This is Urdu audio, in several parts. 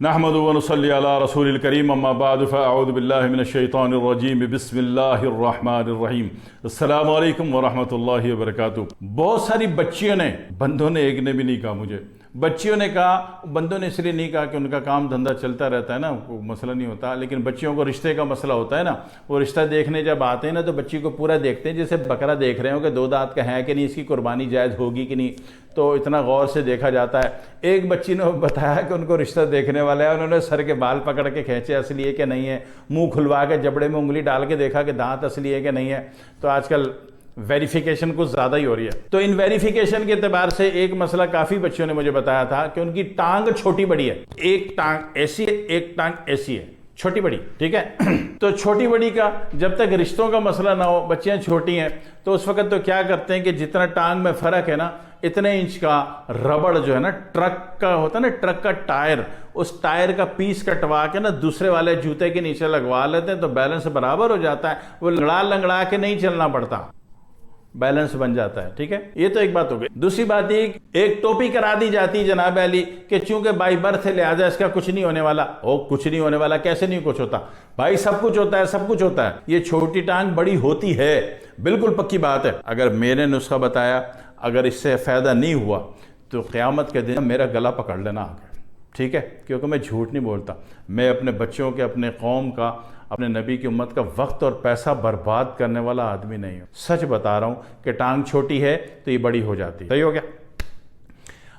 نحمد ونصلی علی رسول الکریم اما بعد فاعوذ باللہ من الشیطان الرجیم بسم اللہ الرحمن الرحیم السلام علیکم ورحمۃ اللہ وبرکاتہ۔ بہت ساری بچیوں نے، بندوں نے، ایک نے بھی نہیں کہا مجھے، بچیوں نے کہا، بندوں نے اس لیے نہیں کہا کہ ان کا کام دھندہ چلتا رہتا ہے نا، کوئی مسئلہ نہیں ہوتا، لیکن بچیوں کو رشتے کا مسئلہ ہوتا ہے نا، وہ رشتہ دیکھنے جب آتے ہیں نا تو بچی کو پورا دیکھتے ہیں جیسے بکرا دیکھ رہے ہوں کہ 2 دانت کا ہے کہ نہیں، اس کی قربانی جائز ہوگی کہ نہیں، تو اتنا غور سے دیکھا جاتا ہے۔ ایک بچی نے بتایا کہ ان کو رشتہ دیکھنے والا ہے، انہوں نے سر کے بال پکڑ کے کھینچے اصلی ہے کہ نہیں ہے، منہ کھلوا کے جبڑے میں انگلی ڈال کے دیکھا کہ دانت اصلی ہے کہ نہیں ہے۔ تو آج کل ویریفیکیشن کچھ زیادہ ہی ہو رہی ہے، تو ان ویریفیکیشن کے اعتبار سے ایک مسئلہ کافی بچوں نے مجھے بتایا تھا کہ ان کی ٹانگ چھوٹی بڑی ہے، ایک ٹانگ ایسی ہے، ایک ٹانگ ایسی ہے، چھوٹی بڑی، ٹھیک ہے۔ تو چھوٹی بڑی کا جب تک رشتوں کا مسئلہ نہ ہو، بچیاں چھوٹی ہیں، تو اس وقت تو کیا کرتے ہیں کہ جتنا ٹانگ میں فرق ہے نا، اتنے انچ کا ربڑ جو ہے نا، ٹرک کا ہوتا ہے نا، ٹرک کا ٹائر، اس ٹائر کا پیس کٹوا کے نا دوسرے والے جوتے کے نیچے لگوا لیتے ہیں، تو بیلنس برابر ہو جاتا ہے، وہ لنگڑا کے نہیں چلنا پڑتا، بیلنس بن جاتا ہے، ٹھیک ہے۔ یہ تو ایک بات ہو گئی۔ دوسری بات یہ ایک ٹوپی کرا دی جاتی جناب علی کہ چونکہ بائی برتھ ہے لہٰذا اس کا کچھ نہیں ہونے والا۔ کچھ نہیں ہونے والا کیسے نہیں کچھ ہوتا بھائی، سب کچھ ہوتا ہے، سب کچھ ہوتا ہے۔ یہ چھوٹی ٹانگ بڑی ہوتی ہے، بالکل پکی بات ہے۔ اگر میں نے نسخہ بتایا، اگر اس سے فائدہ نہیں ہوا تو قیامت کے دن میرا گلا پکڑ لینا آگے، ٹھیک ہے، کیونکہ میں جھوٹ نہیں بولتا، میں اپنے بچوں کے، اپنے قوم کا، اپنے نبی کی امت کا وقت اور پیسہ برباد کرنے والا آدمی نہیں ہوں۔ سچ بتا رہا ہوں کہ ٹانگ چھوٹی ہے تو یہ بڑی ہو جاتی ہے، صحیح ہو گیا؟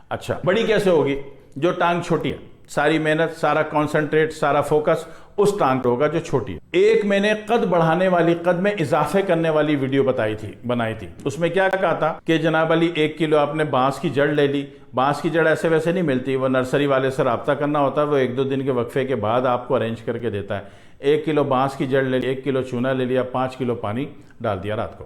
اچھا، بڑی کیسے ہوگی؟ جو ٹانگ چھوٹی ہے، ساری محنت، سارا کانسنٹریٹ، سارا فوکس اس ٹانگ پہ ہوگا جو چھوٹی ہے۔ ایک میں نے قد بڑھانے والی، قد میں اضافے کرنے والی ویڈیو بنائی تھی۔ اس میں کیا کہا تھا کہ جناب علی 1 کلو آپ نے بانس کی جڑ لے لی، بانس کی جڑ ایسے ویسے نہیں ملتی، وہ نرسری والے سے رابطہ کرنا ہوتا ہے، وہ 1-2 دن کے وقفے کے بعد آپ کو ارینج کر کے دیتا ہے۔ 1 کلو بانس کی جڑ لے لی، 1 کلو چونا لے لیا، 5 کلو پانی ڈال دیا رات کو۔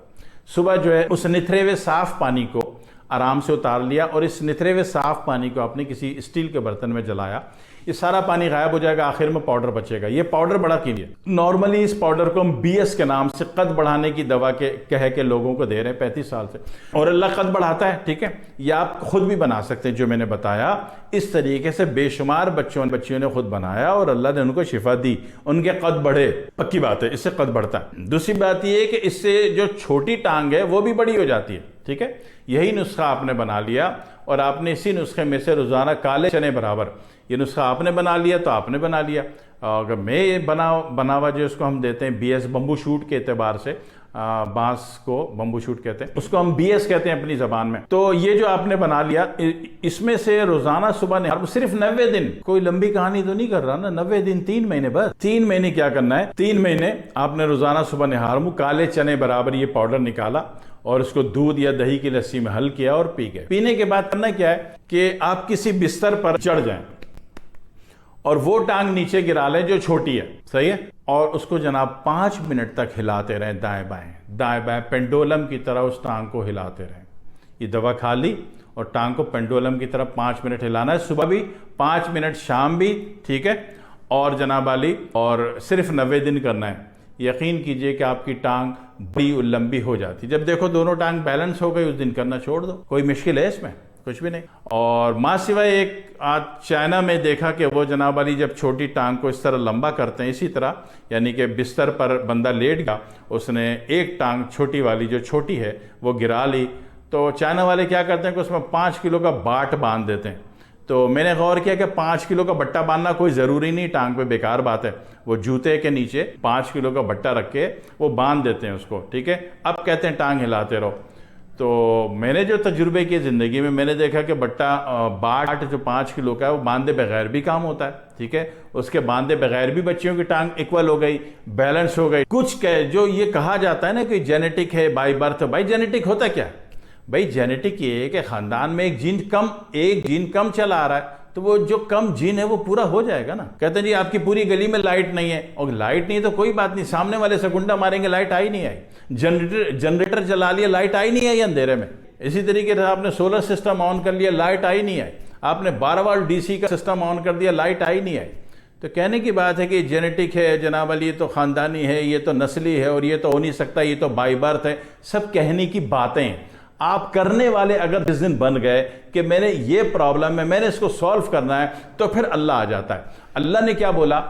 صبح جو ہے اس نتھرے ہوئے صاف پانی کو آرام سے اتار لیا، اور اس نتھرے ہوئے صاف پانی کو آپ نے کسی اسٹیل کے برتن میں جلایا، یہ سارا پانی غائب ہو جائے گا، آخر میں پاؤڈر بچے گا۔ یہ پاؤڈر بڑا قیمتی ہے، نارملی اس پاؤڈر کو ہم BS کے نام سے، قد بڑھانے کی دوا کہہ کے لوگوں کو دے رہے ہیں 35 سال سے، اور اللہ قد بڑھاتا ہے، ٹھیک ہے۔ یہ آپ خود بھی بنا سکتے ہیں، جو میں نے بتایا اس طریقے سے بے شمار بچیوں نے خود بنایا اور اللہ نے ان کو شفا دی، ان کے قد بڑھے، پکی بات ہے، اس سے قد بڑھتا ہے۔ دوسری بات یہ ہے کہ اس سے جو چھوٹی ٹانگ ہے وہ بھی بڑی ہو جاتی ہے، ٹھیک ہے۔ یہی نسخہ آپ نے بنا لیا، اور آپ نے اسی نسخے میں سے روزانہ کالے چنے برابر، یہ نسخہ آپ نے بنا لیا تو آپ نے بنا لیا۔ اگر میں بناوا جو اس کو ہم دیتے ہیں BS، بمبو شوٹ کے اعتبار سے، بانس کو بمبو شوٹ کہتے ہیں، اس کو ہم BS کہتے ہیں اپنی زبان میں۔ تو یہ جو آپ نے بنا لیا، اس میں سے روزانہ صبح نہار، صرف 90 دن، کوئی لمبی کہانی تو نہیں کر رہا نا، 90 دن، 3 مہینے بس۔ 3 مہینے کیا کرنا ہے؟ 3 مہینے آپ نے روزانہ صبح نہار منہ کالے چنے برابر یہ پاؤڈر نکالا، اور اس کو دودھ یا دہی کی لسی میں حل کیا اور پی گئے۔ پینے کے بعد کرنا کیا ہے کہ آپ کسی بستر پر چڑھ جائیں اور وہ ٹانگ نیچے گرا لیں جو چھوٹی ہے، صحیح ہے، اور اس کو جناب 5 منٹ تک ہلاتے رہیں، دائیں بائیں پینڈولم کی طرح اس ٹانگ کو ہلاتے رہیں۔ یہ دوا کھا لی اور ٹانگ کو پینڈولم کی طرح 5 منٹ ہلانا ہے، صبح بھی 5 منٹ، شام بھی، ٹھیک ہے، اور جناب علی، اور صرف 90 دن کرنا ہے۔ یقین کیجئے کہ آپ کی ٹانگ بڑی اور لمبی ہو جاتی۔ جب دیکھو دونوں ٹانگ بیلنس ہو گئی، اس دن کرنا چھوڑ دو، کوئی مشکل ہے اس میں؟ کچھ بھی نہیں۔ اور ماں سوائے ایک چائنا میں دیکھا کہ وہ جناب علی جب چھوٹی ٹانگ کو اس طرح لمبا کرتے ہیں، اسی طرح یعنی کہ بستر پر بندہ لیٹ گیا، اس نے ایک ٹانگ چھوٹی والی جو چھوٹی ہے وہ گرا لی، تو چائنا والے کیا کرتے ہیں کہ اس میں 5 کلو کا باٹ باندھ دیتے ہیں۔ تو میں نے غور کیا کہ 5 کلو کا بٹا باندھنا کوئی ضروری نہیں ٹانگ پہ، بیکار بات ہے، وہ جوتے کے نیچے 5 کلو کا بٹا رکھ کے وہ باندھ دیتے ہیں اس کو، ٹھیک ہے۔ اب کہتے ہیں ٹانگ ہلاتے رہو۔ تو میں نے جو تجربے کیے زندگی میں نے دیکھا کہ باٹ جو 5 کلو کا ہے وہ باندھے بغیر بھی کام ہوتا ہے، ٹھیک ہے، اس کے باندھے بغیر بھی بچیوں کی ٹانگ ایکول ہو گئی، بیلنس ہو گئی۔ کچھ جو یہ کہا جاتا ہے نا کہ جینیٹک ہے، بائی برتھ، بھائی جینیٹک ہوتا کیا ہے؟ بھائی جینیٹک یہ ہے کہ خاندان میں ایک جین کم چلا آ رہا ہے، تو وہ جو کم جین ہے وہ پورا ہو جائے گا نا۔ کہتے ہیں جی آپ کی پوری گلی میں لائٹ نہیں ہے، اور لائٹ نہیں تو کوئی بات نہیں، سامنے والے سے گنڈا ماریں گے، لائٹ آئی نہیں آئی، جنریٹر چلا لیا، لائٹ آئی نہیں آئی اندھیرے میں۔ اسی طریقے سے آپ نے سولر سسٹم آن کر لیا، لائٹ آئی نہیں آئی، آپ نے 12 واٹ DC کا سسٹم آن کر دیا، لائٹ آئی نہیں آئی۔ تو کہنے کی بات ہے کہ یہ جینیٹک ہے جناب علی، یہ تو خاندانی ہے، یہ تو نسلی ہے، اور یہ تو ہو نہیں سکتا، یہ تو بائی برتھ ہے، سب کہنے کی باتیں ہیں۔ آپ کرنے والے اگر جس دن بن گئے کہ میں نے یہ پرابلم ہے، میں نے اس کو سولو کرنا ہے، تو پھر اللہ آ جاتا ہے۔ اللہ نے کیا بولا؟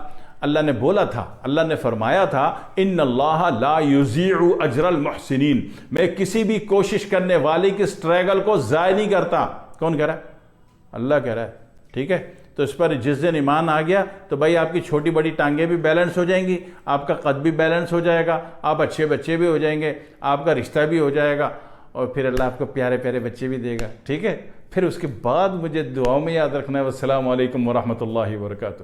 اللہ نے بولا تھا، اللہ نے فرمایا تھا ان اللہ لا یضیع اجر المحسنین، میں کسی بھی کوشش کرنے والے کی اسٹرگل کو ضائع نہیں کرتا۔ کون کہہ رہا ہے؟ اللہ کہہ رہا ہے، ٹھیک ہے؟ تو اس پر جس دن ایمان آ گیا تو بھائی آپ کی چھوٹی بڑی ٹانگیں بھی بیلنس ہو جائیں گی، آپ کا قد بھی بیلنس ہو جائے گا، آپ اچھے بچے بھی ہو جائیں گے، آپ کا رشتہ بھی ہو جائے گا، اور پھر اللہ آپ کو پیارے پیارے بچے بھی دے گا، ٹھیک ہے؟ پھر اس کے بعد مجھے دعاؤں میں یاد رکھنا ہے۔ والسلام علیکم ورحمۃ اللہ وبرکاتہ۔